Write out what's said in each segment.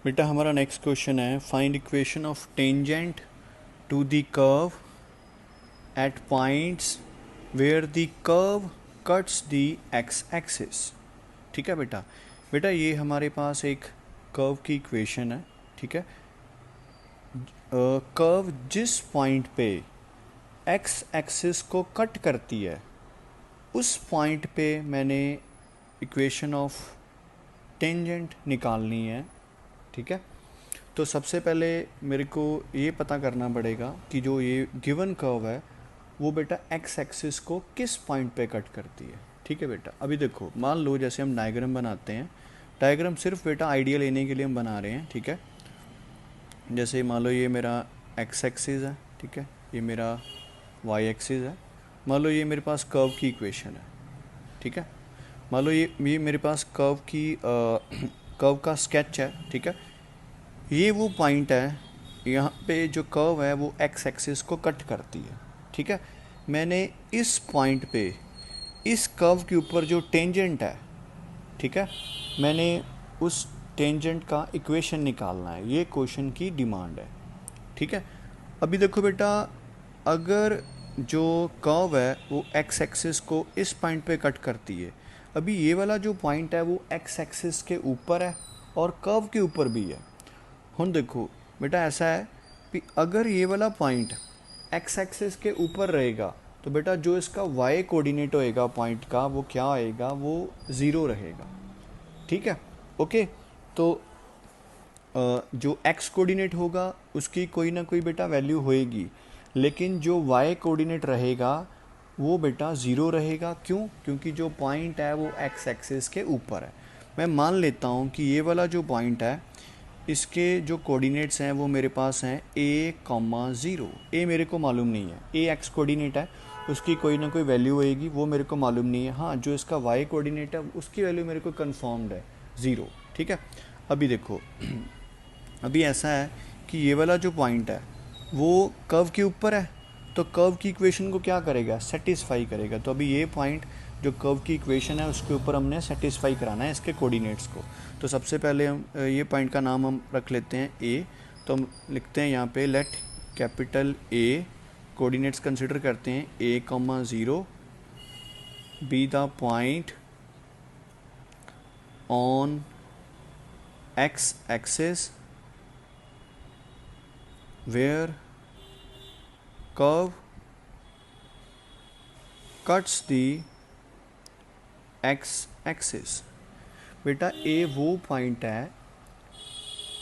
बेटा हमारा next question है, find equation of tangent to the curve at points where the curve cuts the X axis. ठीक है बेटा, बेटा ये हमारे पास एक कर्व की इक्वेशन है। ठीक है, कर्व जिस पॉइंट पे एक्स एक्सिस को कट करती है उस पॉइंट पे मैंने इक्वेशन ऑफ टेंजेंट निकालनी है। ठीक है, तो सबसे पहले मेरे को ये पता करना पड़ेगा कि जो ये गिवन कर्व है वो बेटा एक्स एक्सिस को किस पॉइंट पे कट करती है। ठीक है बेटा, अभी देखो मान लो जैसे हम डायग्राम बनाते हैं, डायग्राम सिर्फ बेटा आइडिया लेने के लिए हम बना रहे हैं। ठीक है, जैसे मान लो ये मेरा एक्स एक्सिस है, ठीक है, ये मेरा वाई एक्सिस है। मान लो ये मेरे पास कर्व की इक्वेशन है। ठीक है, मान लो ये मेरे पास कर्व की कर्व का स्केच है। ठीक है, ये वो पॉइंट है यहाँ पे जो कर्व है वो एक्स एक्सिस को कट करती है। ठीक है, मैंने इस पॉइंट पे इस कर्व के ऊपर जो टेंजेंट है, ठीक है, मैंने उस टेंजेंट का इक्वेशन निकालना है। ये क्वेश्चन की डिमांड है। ठीक है, अभी देखो बेटा, अगर जो कर्व है वो एक्स एक्सिस को इस पॉइंट पे कट करती है, अभी ये वाला जो पॉइंट है वो एक्स एक्सिस के ऊपर है और कर्व के ऊपर भी है। हम देखो बेटा ऐसा है कि अगर ये वाला पॉइंट एक्स एक्सिस के ऊपर रहेगा तो बेटा जो इसका वाई कोऑर्डिनेट होएगा पॉइंट का वो क्या आएगा, वो ज़ीरो रहेगा। ठीक है, ओके, तो जो एक्स कोऑर्डिनेट होगा उसकी कोई ना कोई बेटा वैल्यू होएगी, लेकिन जो वाई कोऑर्डिनेट रहेगा वो बेटा ज़ीरो रहेगा। क्यों? क्योंकि जो पॉइंट है वो एक्स एक्सिस के ऊपर है। मैं मान लेता हूँ कि ये वाला जो पॉइंट है इसके जो कोऑर्डिनेट्स हैं वो मेरे पास हैं a, 0। ए मेरे को मालूम नहीं है, ए एक्स कोऑर्डिनेट है, उसकी कोई ना कोई वैल्यू होएगी, वो मेरे को मालूम नहीं है। हाँ, जो इसका वाई कोऑर्डिनेट है उसकी वैल्यू मेरे को कन्फर्म्ड है 0। ठीक है, अभी देखो अभी ऐसा है कि ये वाला जो पॉइंट है वो कर्व के ऊपर है, तो कर्व की इक्वेशन को क्या करेगा, सेटिस्फाई करेगा। तो अभी ये पॉइंट जो कर्व की इक्वेशन है उसके ऊपर हमने सेटिस्फाई कराना है इसके कोऑर्डिनेट्स को। तो सबसे पहले हम ये पॉइंट का नाम हम रख लेते हैं ए। तो हम लिखते हैं यहाँ पे let capital A, coordinates consider करते हैं a, 0 be the point on x axis where curve cuts the x axis। बेटा ए वो पॉइंट है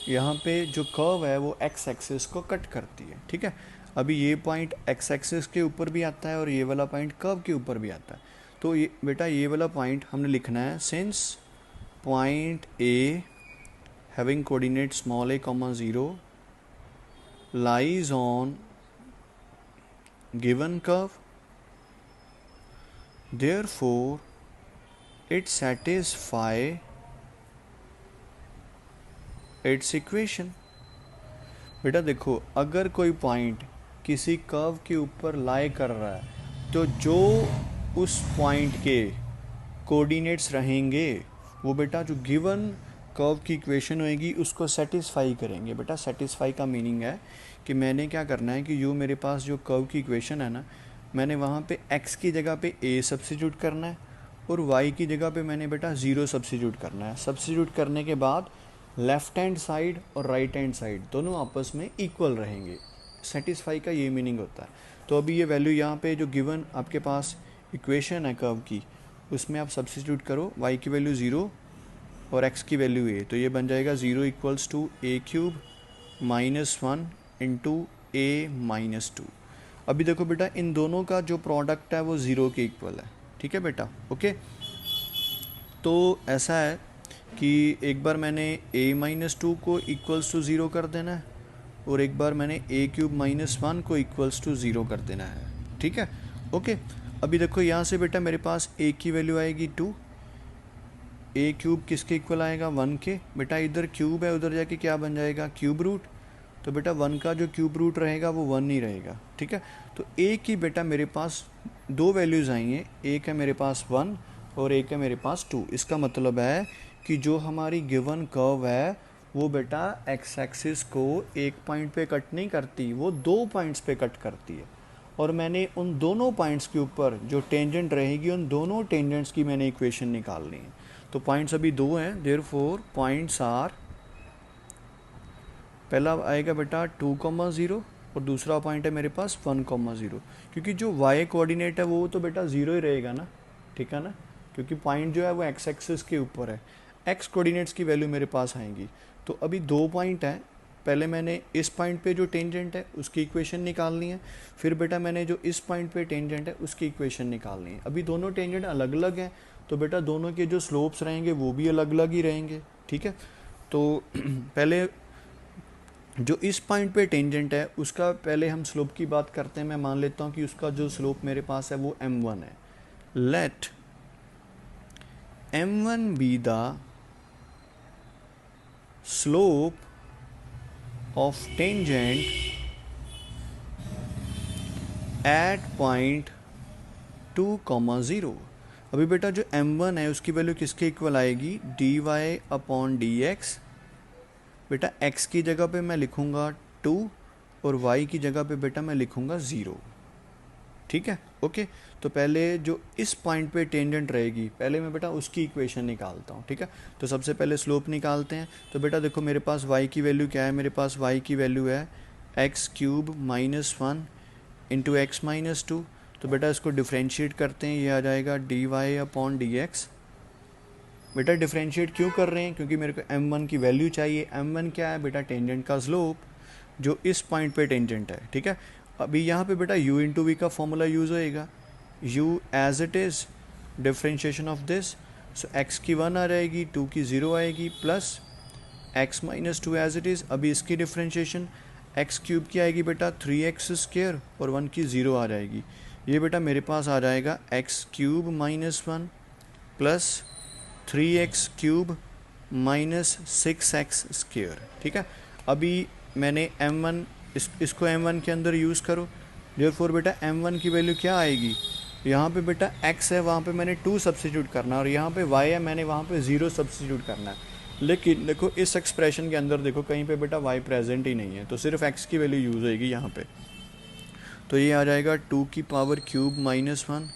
यहाँ पे जो कर्व है वो x एक्सिस को कट करती है। ठीक है, अभी ये पॉइंट x एक्सिस के ऊपर भी आता है और ये वाला पॉइंट कर्व के ऊपर भी आता है। तो ये बेटा ये वाला पॉइंट हमने लिखना है, since point A having coordinate small a, 0 lies on given curve, therefore it satisfy its equation। बेटा देखो, अगर कोई पॉइंट किसी कर्व के ऊपर लाई कर रहा है तो जो उस पॉइंट के कोऑर्डिनेट्स रहेंगे वो बेटा जो गिवन कर्व की इक्वेशन होएगी उसको सेटिस्फाई करेंगे। बेटा सेटिस्फाई का मीनिंग है कि मैंने क्या करना है कि जो मेरे पास जो कर्व की इक्वेशन है ना, मैंने वहाँ पे x की जगह पे a सब्स्टिट्यूट करना है और y की जगह पे मैंने बेटा 0 सब्स्टिट्यूट करना है। सब्स्टिट्यूट करने के बाद लेफ़्ट हैंड साइड और राइट हैंड साइड दोनों आपस में इक्वल रहेंगे। सेटिस्फाई का ये मीनिंग होता है। तो अभी ये वैल्यू यहाँ पे जो गिवन आपके पास इक्वेशन है कर्व की, उसमें आप सब्स्टिट्यूट करो, y की वैल्यू 0 और x की वैल्यू a, तो ये बन जाएगा 0 equals to a³ -1 into a-2। अभी देखो बेटा इन दोनों का जो प्रोडक्ट है वो 0 के इक्वल है। ठीक है बेटा, ओके, तो ऐसा है कि एक बार मैंने a-2 को इक्वल्स टू 0 कर देना है और एक बार मैंने a³ -1 को इक्वल्स टू 0 कर देना है। ठीक है, ओके, अभी देखो यहाँ से बेटा मेरे पास a की वैल्यू आएगी 2, a³ किसके इक्वल आएगा 1 के। बेटा इधर क्यूब है, उधर जाके क्या बन जाएगा क्यूब रूट, तो बेटा 1 का जो क्यूब रूट रहेगा वो 1 ही रहेगा। ठीक है, तो a की बेटा मेरे पास दो वैल्यूज़ आई हैं, एक है मेरे पास 1 और एक है मेरे पास 2। इसका मतलब है कि जो हमारी गिवन कर्व है वो बेटा एक्स एक्सिस को एक पॉइंट पे कट नहीं करती, वो 2 पॉइंट्स पे कट करती है। और मैंने उन दोनों पॉइंट्स के ऊपर जो टेंजेंट रहेगी उन दोनों टेंजेंट्स की मैंने इक्वेशन निकालनी है। तो पॉइंट्स अभी 2 हैं, देयरफॉर पॉइंट्स आर, पहला आएगा बेटा 2,0 और दूसरा पॉइंट है मेरे पास 1,0, क्योंकि जो y कोऑर्डिनेट है वो तो बेटा 0 ही रहेगा ना, ठीक है ना, क्योंकि पॉइंट जो है वो x एक्सिस के ऊपर है। x कोऑर्डिनेट्स की वैल्यू मेरे पास आएंगी। तो अभी 2 पॉइंट हैं, पहले मैंने इस पॉइंट पे जो टेंजेंट है उसकी इक्वेशन निकालनी है, फिर बेटा मैंने जो इस पॉइंट पे टेंजेंट है उसकी इक्वेशन निकालनी है। अभी दोनों टेंजेंट अलग अलग हैं, तो बेटा दोनों के जो स्लोप्स रहेंगे वो भी अलग अलग ही रहेंगे, ठीक है। तो पहले जो इस पॉइंट पे टेंजेंट है उसका पहले हम स्लोप की बात करते हैं। मैं मान लेता हूँ कि उसका जो स्लोप मेरे पास है वो m1 है। Let m1 be the slope of tangent at point 2,0। अभी बेटा जो m1 है उसकी वैल्यू किसके इक्वल आएगी, dy/dx। बेटा x की जगह पे मैं लिखूंगा 2 और y की जगह पे बेटा मैं लिखूंगा 0, ठीक है, ओके। तो पहले जो इस पॉइंट पे टेंजेंट रहेगी पहले मैं बेटा उसकी इक्वेशन निकालता हूँ, ठीक है। तो सबसे पहले स्लोप निकालते हैं। तो बेटा देखो मेरे पास y की वैल्यू क्या है, मेरे पास y की वैल्यू है x³ -1 इंटू एक्स माइनस 2। तो बेटा इसको डिफ्रेंशिएट करते हैं, ये आ जाएगा dy/dx। बेटा डिफ्रेंशिएट क्यों कर रहे हैं, क्योंकि मेरे को m1 की वैल्यू चाहिए। m1 क्या है बेटा, टेंजेंट का स्लोप जो इस पॉइंट पे टेंजेंट है, ठीक है। अभी यहाँ पे बेटा u इंटू वी का फॉर्मूला यूज़ होएगा, u as it is differentiation of this, so x की 1 आ जाएगी, 2 की 0 आएगी, plus x minus 2 as it is. अभी इसकी डिफ्रेंशिएशन x³ की आएगी बेटा 3x² और 1 की 0 आ जाएगी। ये बेटा मेरे पास आ जाएगा x³ -1 प्लस 3x³ -6x², ठीक है। अभी मैंने m1 इसको m1 के अंदर यूज़ करो, देयरफॉर बेटा m1 की वैल्यू क्या आएगी, यहाँ पे बेटा x है वहाँ पे मैंने 2 सब्सिट्यूट करना है, और यहाँ पे y है मैंने वहाँ पे 0 सब्सिट्यूट करना है। लेकिन देखो इस एक्सप्रेशन के अंदर देखो कहीं पे बेटा y प्रेजेंट ही नहीं है, तो सिर्फ x की वैल्यू यूज़ होएगी यहाँ पे। तो ये आ जाएगा 2³ -1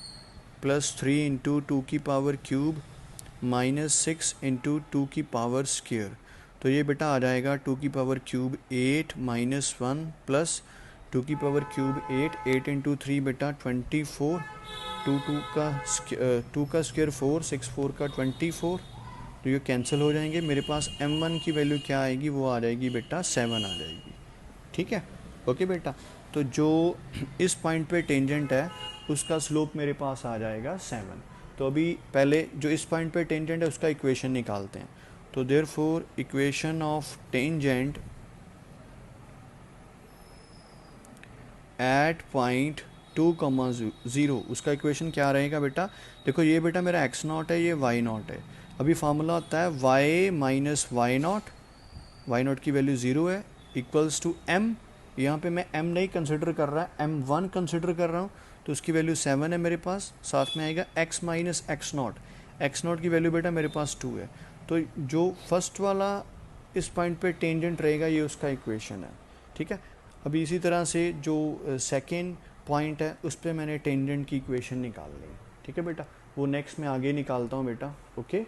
प्लस 3 इंटू 2³ -6 इंटू 2² तो ये बेटा आ जाएगा 2³ 8 -1 प्लस 2³ 8 इंटू 3 बेटा 24, 2 का स्क्वायर 4, 6 4 का 24, तो ये कैंसिल हो जाएंगे। मेरे पास m1 की वैल्यू क्या आएगी, वो आ जाएगी बेटा 7 आ जाएगी, ठीक है, ओके बेटा। तो जो इस पॉइंट पे टेंजेंट है उसका स्लोप मेरे पास आ जाएगा 7। तो अभी पहले जो इस पॉइंट पे टेंजेंट है उसका इक्वेशन निकालते हैं। तो therefore equation of tangent at point 2,0, उसका इक्वेशन क्या रहेगा बेटा, देखो ये बेटा मेरा x0 है, ये y0 है। अभी फार्मूला होता है y माइनस y0 की वैल्यू 0 है, इक्वल्स टू m। यहाँ पे मैं m नहीं कंसिडर कर रहा, m1 कंसिडर कर रहा हूँ, तो उसकी वैल्यू 7 है मेरे पास। साथ में आएगा x माइनस x0 की वैल्यू बेटा मेरे पास 2 है। तो जो फर्स्ट वाला इस पॉइंट पे टेंजेंट रहेगा ये उसका इक्वेशन है, ठीक है। अभी इसी तरह से जो सेकेंड पॉइंट है उस पर मैंने टेंजेंट की इक्वेशन निकाल ली, ठीक है बेटा। वो नेक्स्ट में आगे निकालता हूँ बेटा, ओके।